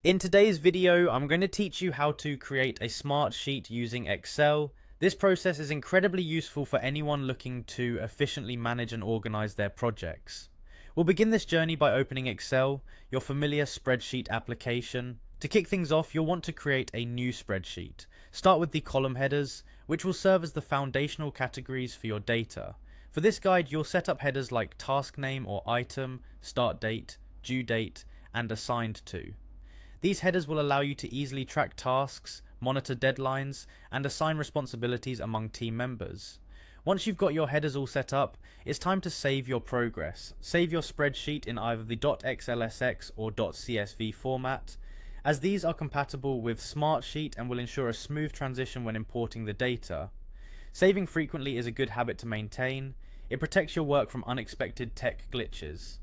In today's video, I'm going to teach you how to create a smart sheet using Excel. This process is incredibly useful for anyone looking to efficiently manage and organize their projects. We'll begin this journey by opening Excel, your familiar spreadsheet application. To kick things off, you'll want to create a new spreadsheet. Start with the column headers, which will serve as the foundational categories for your data. For this guide, you'll set up headers like task name or item, start date, due date, and assigned to. These headers will allow you to easily track tasks, monitor deadlines, and assign responsibilities among team members. Once you've got your headers all set up, it's time to save your progress. Save your spreadsheet in either the .xlsx or .csv format, as these are compatible with Smartsheet and will ensure a smooth transition when importing the data. Saving frequently is a good habit to maintain. It protects your work from unexpected tech glitches.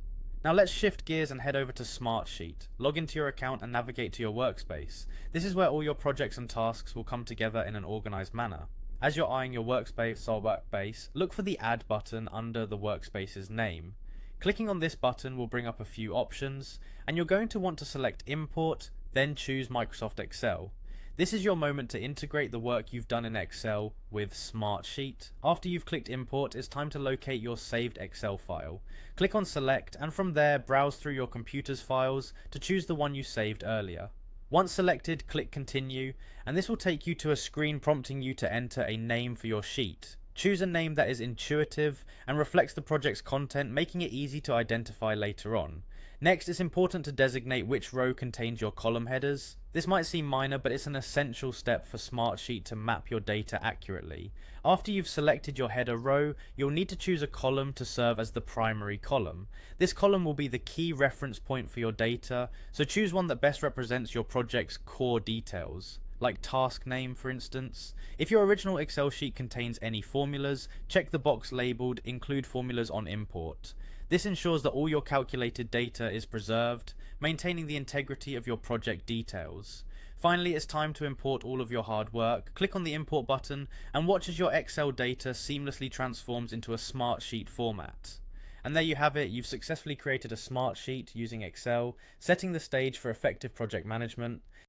Now let's shift gears and head over to Smartsheet. Log into your account and navigate to your workspace. This is where all your projects and tasks will come together in an organized manner. As you're eyeing your workspace or workbase, look for the Add button under the workspace's name. Clicking on this button will bring up a few options, and you're going to want to select Import, then choose Microsoft Excel. This is your moment to integrate the work you've done in Excel with Smartsheet. After you've clicked Import, it's time to locate your saved Excel file. Click on Select, and from there browse through your computer's files to choose the one you saved earlier. Once selected, click Continue, and this will take you to a screen prompting you to enter a name for your sheet. Choose a name that is intuitive and reflects the project's content, making it easy to identify later on. Next, it's important to designate which row contains your column headers. This might seem minor, but it's an essential step for Smartsheet to map your data accurately. After you've selected your header row, you'll need to choose a column to serve as the primary column. This column will be the key reference point for your data, so choose one that best represents your project's core details, like task name for instance. If your original Excel sheet contains any formulas, check the box labeled Include Formulas on Import. This ensures that all your calculated data is preserved, maintaining the integrity of your project details. Finally, it's time to import all of your hard work. Click on the Import button and watch as your Excel data seamlessly transforms into a Smartsheet format. And there you have it, you've successfully created a Smartsheet using Excel, setting the stage for effective project management.